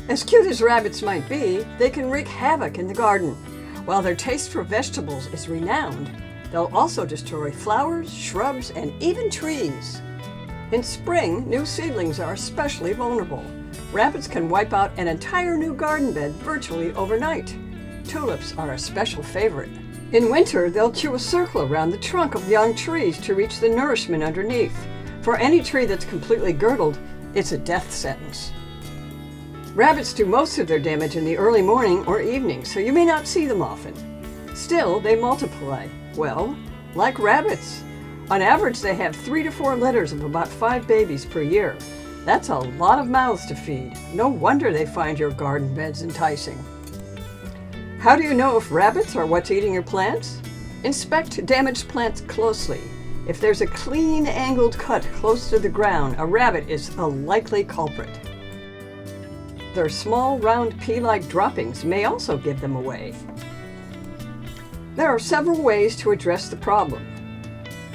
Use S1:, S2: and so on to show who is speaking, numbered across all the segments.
S1: As cute as rabbits might be, they can wreak havoc in the garden. While their taste for vegetables is renowned, they'll also destroy flowers, shrubs, and even trees. In spring, new seedlings are especially vulnerable. Rabbits can wipe out an entire new garden bed virtually overnight. Tulips are a special favorite. In winter, they'll chew a circle around the trunk of young trees to reach the nourishment underneath. For any tree that's completely girdled, it's a death sentence. Rabbits do most of their damage in the early morning or evening, so you may not see them often. Still, they multiply. Well, like rabbits. On average, they have 3 to 4 litters of about 5 babies per year. That's a lot of mouths to feed. No wonder they find your garden beds enticing. How do you know if rabbits are what's eating your plants? Inspect damaged plants closely. If there's a clean, angled cut close to the ground, a rabbit is a likely culprit. Their small, round pea-like droppings may also give them away. There are several ways to address the problem.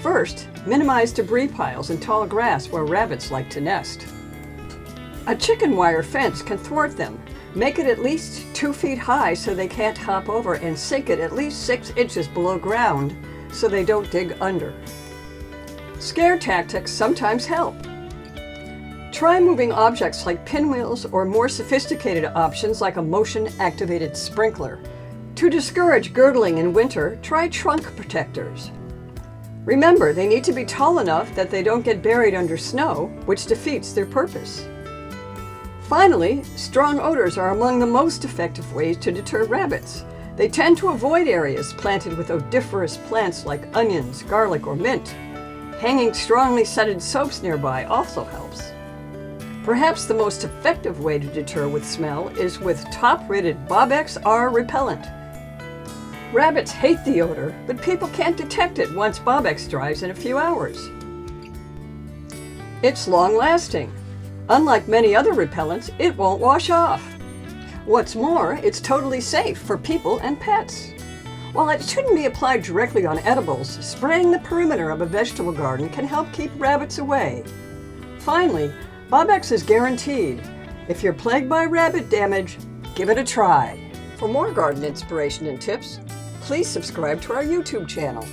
S1: First, minimize debris piles and tall grass where rabbits like to nest. A chicken wire fence can thwart them. Make it at least 2 feet high so they can't hop over, and sink it at least 6 inches below ground so they don't dig under. Scare tactics sometimes help. Try moving objects like pinwheels or more sophisticated options like a motion-activated sprinkler. To discourage girdling in winter, try trunk protectors. Remember, they need to be tall enough that they don't get buried under snow, which defeats their purpose. Finally, strong odors are among the most effective ways to deter rabbits. They tend to avoid areas planted with odoriferous plants like onions, garlic, or mint. Hanging strongly scented soaps nearby also helps. Perhaps the most effective way to deter with smell is with top-rated Bob XR repellent. Rabbits hate the odor, but people can't detect it once Bob X dries in a few hours. It's long-lasting. Unlike many other repellents, it won't wash off. What's more, it's totally safe for people and pets. While it shouldn't be applied directly on edibles, spraying the perimeter of a vegetable garden can help keep rabbits away. Finally, Bob X is guaranteed. If you're plagued by rabbit damage, give it a try. For more garden inspiration and tips, please subscribe to our YouTube channel.